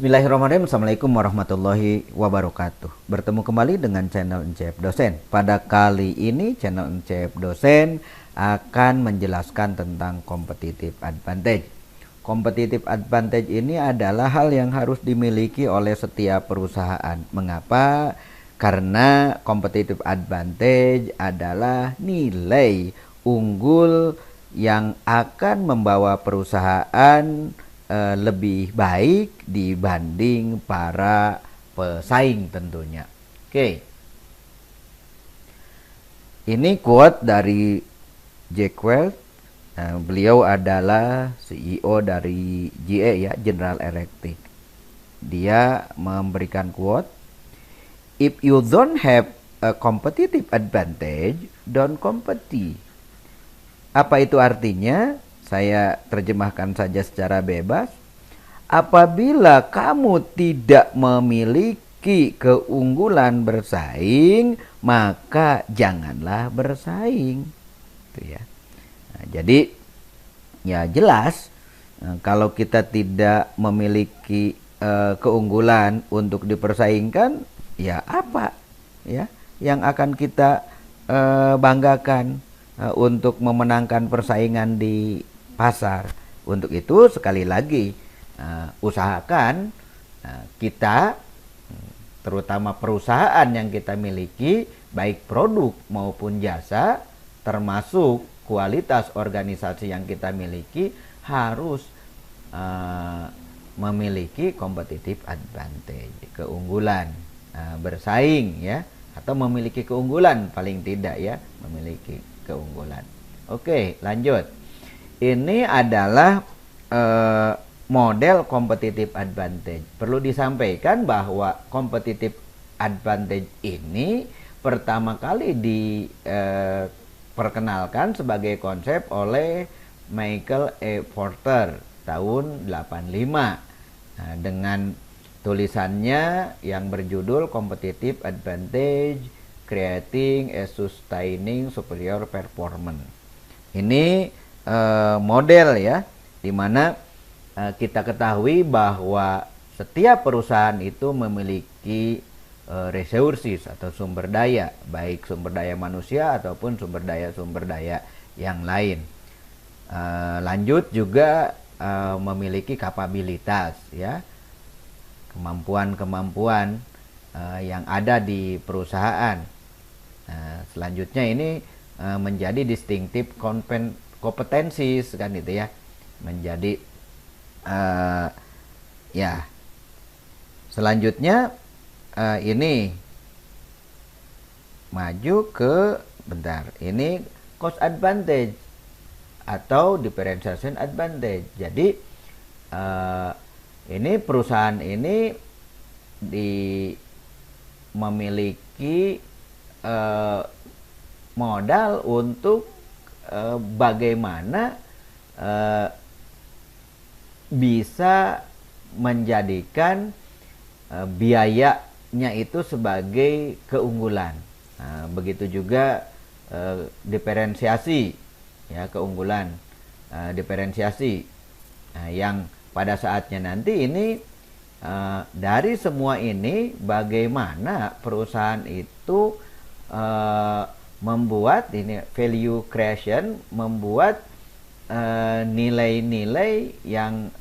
Bismillahirrahmanirrahim. Assalamualaikum warahmatullahi wabarakatuh. Bertemu kembali dengan channel Encep Dosen. Pada kali ini channel Encep Dosen akan menjelaskan tentang competitive advantage. Competitive advantage ini adalah hal yang harus dimiliki oleh setiap perusahaan. Mengapa? Karena competitive advantage adalah nilai unggul yang akan membawa perusahaan lebih baik dibanding para pesaing tentunya. Oke. Ini quote dari Jack Welch. Beliau adalah CEO dari GE ya, General Electric. Dia memberikan quote, "If you don't have a competitive advantage, don't compete." Apa itu artinya? Saya terjemahkan saja secara bebas. Apabila kamu tidak memiliki keunggulan bersaing, maka janganlah bersaing. Itu ya. Nah, jadi ya jelas kalau kita tidak memiliki keunggulan untuk dipersaingkan, ya apa ya yang akan kita banggakan untuk memenangkan persaingan di pasar. Untuk itu sekali lagi usahakan kita, terutama perusahaan yang kita miliki, baik produk maupun jasa, termasuk kualitas organisasi yang kita miliki, harus memiliki competitive advantage, keunggulan bersaing ya, atau memiliki keunggulan, paling tidak ya, memiliki keunggulan. Oke, lanjut. Ini adalah model competitive advantage. Perlu disampaikan bahwa competitive advantage ini pertama kali diperkenalkan sebagai konsep oleh Michael E. Porter tahun 85 dengan tulisannya yang berjudul Competitive Advantage Creating a Sustaining Superior Performance. Ini model ya, dimana kita ketahui bahwa setiap perusahaan itu memiliki resources atau sumber daya, baik sumber daya manusia ataupun sumber daya yang lain. Lanjut juga memiliki kapabilitas ya, kemampuan yang ada di perusahaan. Selanjutnya ini menjadi distinctive kompetensi kan itu ya, menjadi ya. Selanjutnya ini maju ke ini cost advantage atau differentiation advantage. Jadi ini perusahaan ini memiliki modal untuk bagaimana bisa menjadikan biayanya itu sebagai keunggulan. Begitu juga diferensiasi ya, keunggulan diferensiasi yang pada saatnya nanti ini dari semua ini bagaimana perusahaan itu membuat ini value creation, membuat nilai-nilai yang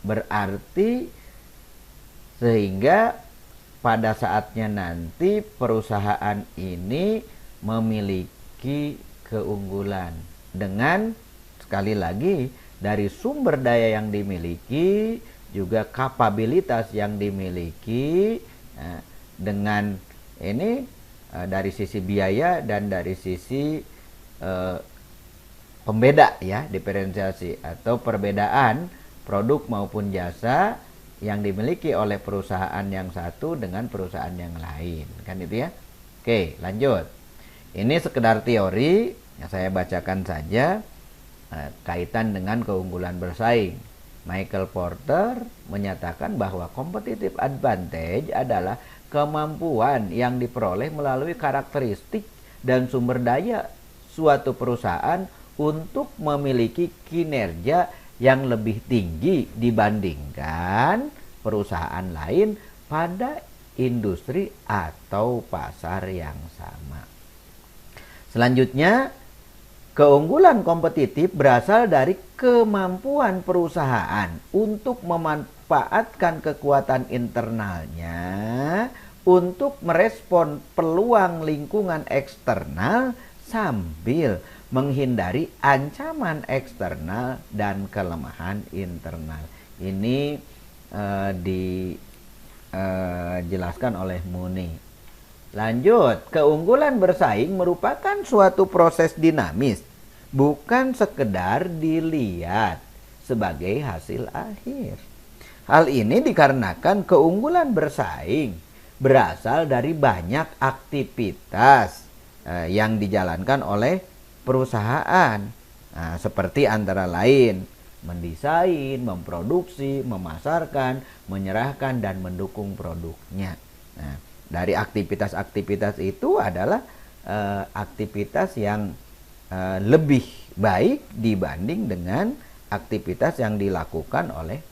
berarti sehingga pada saatnya nanti perusahaan ini memiliki keunggulan dengan sekali lagi dari sumber daya yang dimiliki, juga kapabilitas yang dimiliki, dengan ini dari sisi biaya dan dari sisi pembeda ya, diferensiasi atau perbedaan produk maupun jasa yang dimiliki oleh perusahaan yang satu dengan perusahaan yang lain, kan itu ya. Oke, lanjut. Ini sekedar teori yang saya bacakan saja kaitan dengan keunggulan bersaing. Michael Porter menyatakan bahwa competitive advantage adalah kemampuan yang diperoleh melalui karakteristik dan sumber daya suatu perusahaan untuk memiliki kinerja yang lebih tinggi dibandingkan perusahaan lain pada industri atau pasar yang sama. Selanjutnya, keunggulan kompetitif berasal dari kemampuan perusahaan untuk memanfaatkan kekuatan internalnya untuk merespon peluang lingkungan eksternal sambil menghindari ancaman eksternal dan kelemahan internal. Ini dijelaskan oleh Mooney. Lanjut, keunggulan bersaing merupakan suatu proses dinamis, bukan sekedar dilihat sebagai hasil akhir. Hal ini dikarenakan keunggulan bersaing berasal dari banyak aktivitas yang dijalankan oleh perusahaan, seperti antara lain mendesain, memproduksi, memasarkan, menyerahkan, dan mendukung produknya. Nah, dari aktivitas-aktivitas itu adalah aktivitas yang lebih baik dibanding dengan aktivitas yang dilakukan oleh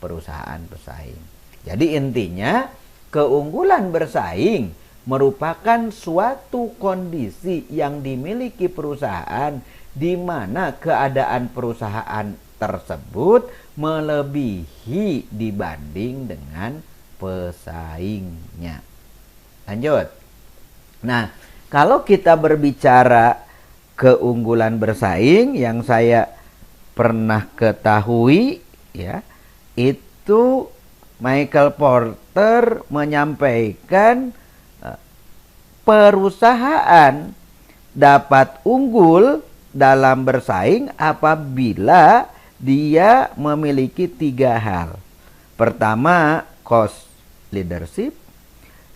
perusahaan pesaing. Jadi intinya, keunggulan bersaing merupakan suatu kondisi yang dimiliki perusahaan di mana keadaan perusahaan tersebut melebihi dibanding dengan pesaingnya. Lanjut. Nah, kalau kita berbicara keunggulan bersaing yang saya pernah ketahui, ya, itu Michael Porter menyampaikan perusahaan dapat unggul dalam bersaing apabila dia memiliki 3 hal. Pertama, cost leadership.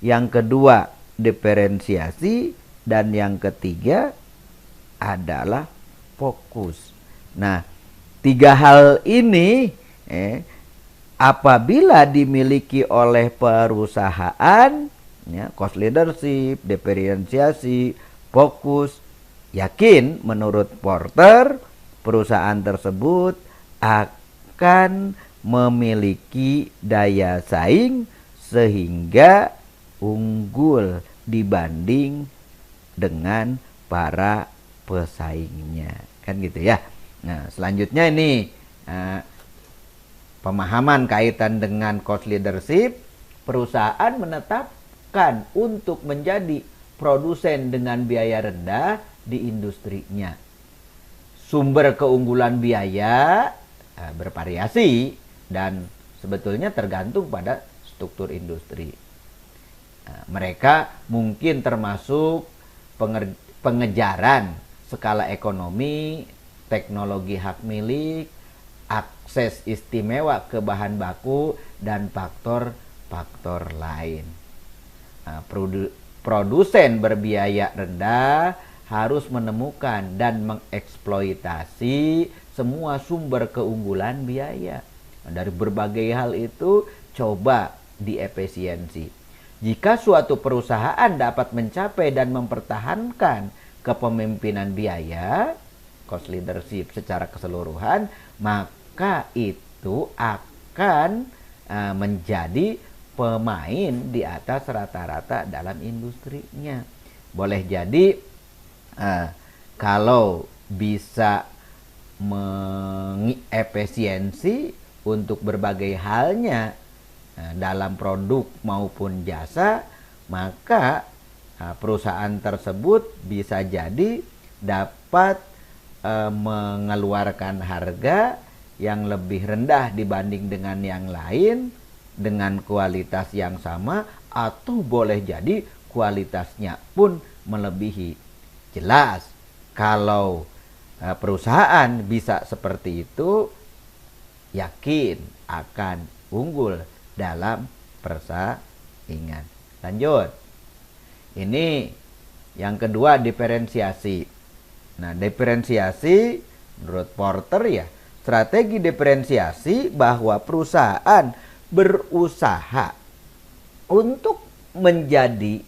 Yang kedua, diferensiasi. Dan yang ketiga adalah fokus. Nah, 3 hal ini apabila dimiliki oleh perusahaan, ya, cost leadership, diferensiasi, fokus, yakin menurut Porter perusahaan tersebut akan memiliki daya saing sehingga unggul dibanding dengan para pesaingnya, kan gitu ya. Nah, selanjutnya ini pemahaman kaitan dengan cost leadership. Perusahaan menetapkan untuk menjadi produsen dengan biaya rendah di industrinya. Sumber keunggulan biaya bervariasi dan sebetulnya tergantung pada struktur industri. Mereka mungkin termasuk pengejaran skala ekonomi, teknologi hak milik, akses istimewa ke bahan baku, dan faktor-faktor lain. Produsen berbiaya rendah harus menemukan dan mengeksploitasi semua sumber keunggulan biaya. Dari berbagai hal itu coba diefisiensi. Jika suatu perusahaan dapat mencapai dan mempertahankan kepemimpinan biaya, cost leadership secara keseluruhan, maka itu akan menjadi pemain di atas rata-rata dalam industrinya. Boleh jadi kalau bisa mengefisiensi untuk berbagai halnya dalam produk maupun jasa, maka perusahaan tersebut bisa jadi dapat mengeluarkan harga yang lebih rendah dibanding dengan yang lain dengan kualitas yang sama, atau boleh jadi kualitasnya pun melebihi. Jelas kalau perusahaan bisa seperti itu, yakin akan unggul dalam persaingan. Lanjut. Ini yang kedua, diferensiasi. Nah, diferensiasi menurut Porter, ya, strategi diferensiasi bahwa perusahaan berusaha untuk menjadi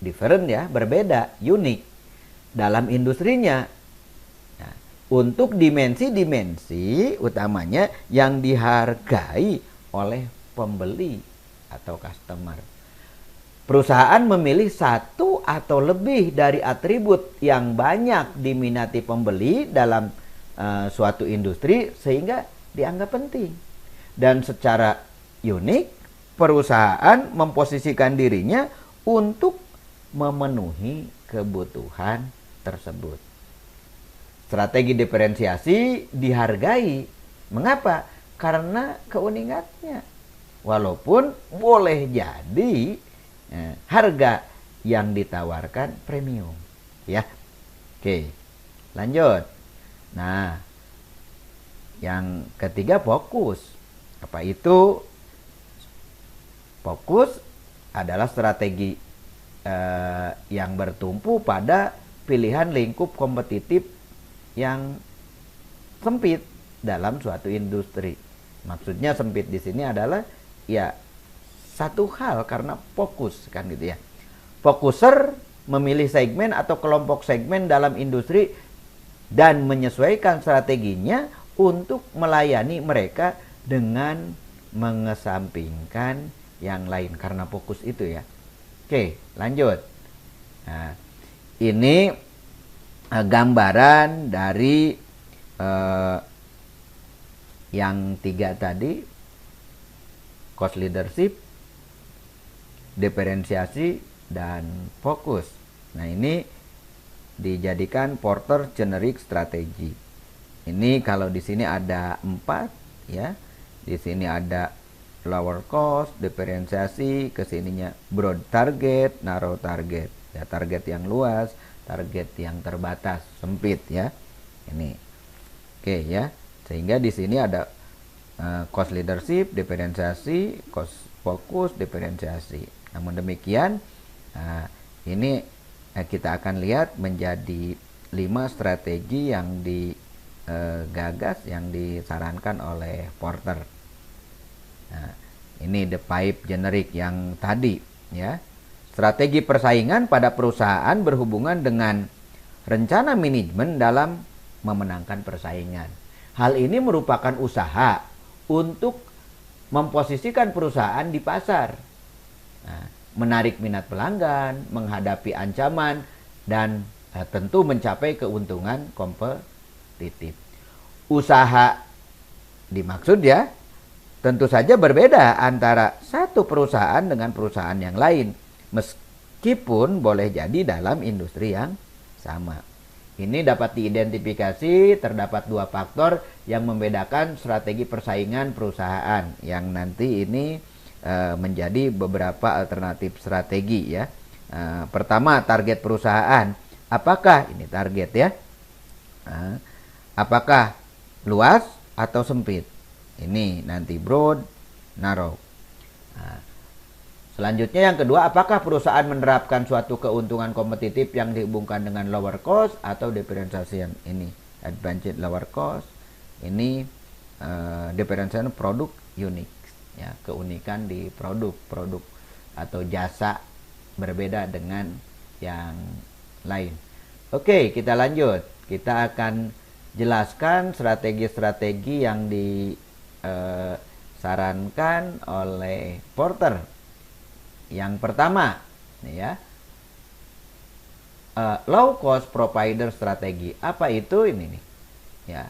different, ya, berbeda, unik dalam industrinya. Nah, untuk dimensi-dimensi utamanya yang dihargai oleh pembeli atau customer. Perusahaan memilih satu atau lebih dari atribut yang banyak diminati pembeli dalam suatu industri sehingga dianggap penting. Dan secara unik, perusahaan memposisikan dirinya untuk memenuhi kebutuhan tersebut. Strategi diferensiasi dihargai. Mengapa? Karena keunikannya. Walaupun boleh jadi harga yang ditawarkan premium, ya. Oke, lanjut. Nah, yang ketiga fokus. Apa itu? Fokus adalah strategi yang bertumpu pada pilihan lingkup kompetitif yang sempit dalam suatu industri. Maksudnya sempit di sini adalah ya satu hal karena fokus kan gitu ya. Fokuser memilih segmen atau kelompok segmen dalam industri dan menyesuaikan strateginya untuk melayani mereka dengan mengesampingkan yang lain karena fokus itu ya. Oke, lanjut. Nah, ini gambaran dari yang tiga tadi, cost leadership, diferensiasi, dan fokus. Nah, ini dijadikan Porter generic strategy. Ini kalau di sini ada 4 ya. Di sini ada lower cost, diferensiasi, kesininya broad target, narrow target. Ya, target yang luas, target yang terbatas, sempit ya. Ini. Oke ya. Sehingga di sini ada cost leadership, diferensiasi, cost fokus, diferensiasi. Namun demikian, ini kita akan lihat menjadi 5 strategi yang digagas, yang disarankan oleh Porter. Nah, ini the 5 generic yang tadi ya. Strategi persaingan pada perusahaan berhubungan dengan rencana manajemen dalam memenangkan persaingan. Hal ini merupakan usaha untuk memposisikan perusahaan di pasar. Nah, menarik minat pelanggan, menghadapi ancaman, dan tentu mencapai keuntungan kompetitif. Usaha dimaksud ya, tentu saja berbeda antara satu perusahaan dengan perusahaan yang lain, meskipun boleh jadi dalam industri yang sama. Ini dapat diidentifikasi terdapat 2 faktor yang membedakan strategi persaingan perusahaan, yang nanti ini menjadi beberapa alternatif strategi ya. Pertama, target perusahaan. Apakah ini target ya? Apakah luas atau sempit? Ini nanti broad, narrow. Selanjutnya yang kedua, apakah perusahaan menerapkan suatu keuntungan kompetitif yang dihubungkan dengan lower cost atau diferensiasi ini advantage lower cost. Ini diferensiasi produk unik ya, keunikan di produk atau jasa berbeda dengan yang lain. Oke, kita lanjut. Kita akan jelaskan strategi-strategi yang disarankan oleh Porter. Yang pertama, nih ya, low cost provider strategi. Apa itu ini nih? Ya,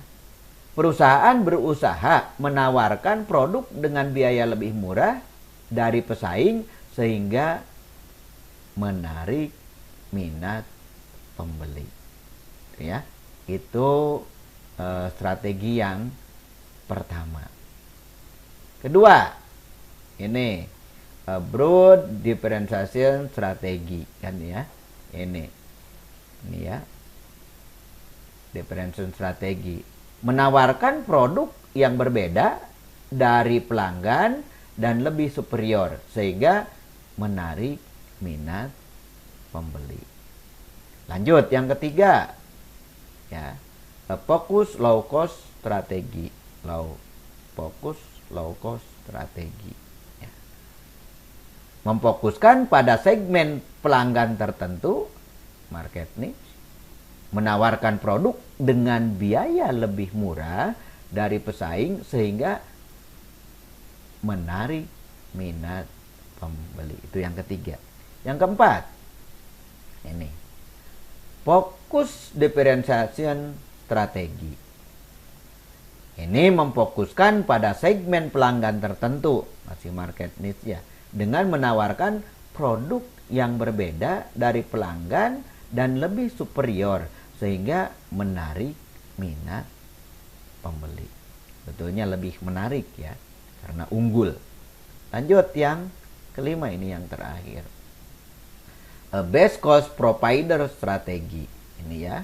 perusahaan berusaha menawarkan produk dengan biaya lebih murah dari pesaing sehingga menarik minat pembeli. Ya, itu strategi yang pertama. Kedua, ini broad differentiation strategi kan ya. Ini ya, differentiation strategi menawarkan produk yang berbeda dari pelanggan dan lebih superior sehingga menarik minat pembeli. Lanjut yang ketiga ya, fokus low cost strategi. Fokus low cost strategi. Memfokuskan pada segmen pelanggan tertentu, market niche, menawarkan produk dengan biaya lebih murah dari pesaing sehingga menarik minat pembeli. Itu yang ketiga. Yang keempat, ini fokus differentiation strategi. Ini memfokuskan pada segmen pelanggan tertentu, masih market niche ya, dengan menawarkan produk yang berbeda dari pelanggan dan lebih superior sehingga menarik minat pembeli. Betulnya lebih menarik ya, karena unggul. Lanjut yang kelima, ini yang terakhir. Best cost provider strategi. Ini ya,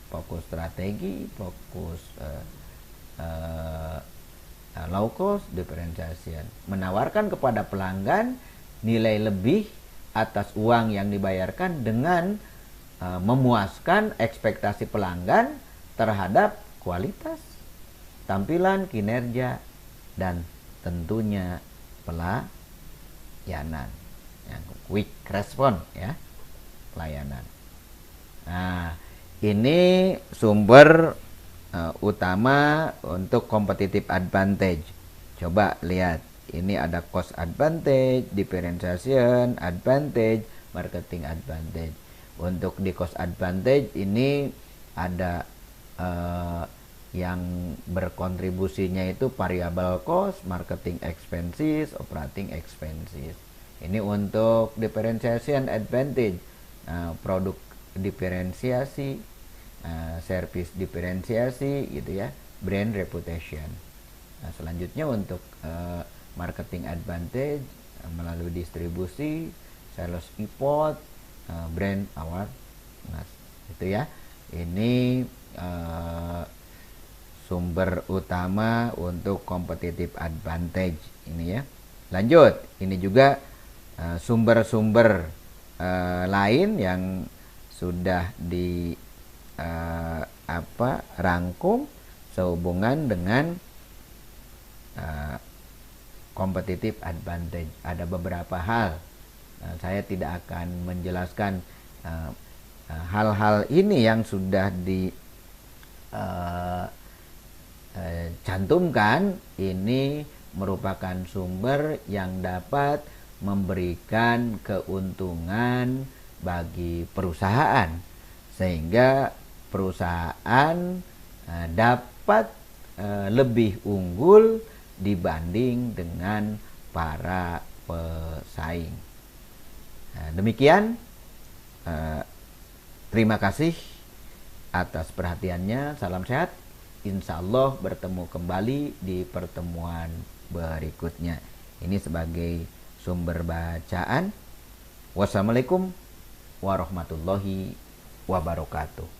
fokus strategi, fokus low cost differentiation. Menawarkan kepada pelanggan nilai lebih atas uang yang dibayarkan dengan memuaskan ekspektasi pelanggan terhadap kualitas, tampilan, kinerja, dan tentunya pelayanan. Yang quick response ya, pelayanan. Nah, ini sumber utama untuk competitive advantage. Coba lihat, ini ada cost advantage, differentiation advantage, marketing advantage. Untuk di cost advantage ini ada yang berkontribusinya itu variable cost, marketing expenses, operating expenses. Ini untuk differentiation advantage, produk diferensiasi, service diferensiasi gitu ya, brand reputation. Nah, selanjutnya untuk marketing advantage melalui distribusi, sales effort, brand awareness itu ya. Ini sumber utama untuk competitive advantage ini ya. Lanjut, ini juga sumber-sumber lain yang sudah di rangkum sehubungan dengan competitive advantage. Ada beberapa hal, saya tidak akan menjelaskan hal-hal ini yang sudah dicantumkan. Ini merupakan sumber yang dapat memberikan keuntungan bagi perusahaan, sehingga perusahaan dapat lebih unggul dibanding dengan para pesaing. Demikian, terima kasih atas perhatiannya. Salam sehat. Insya Allah bertemu kembali di pertemuan berikutnya. Ini sebagai sumber bacaan. Wassalamualaikum warahmatullahi wabarakatuh.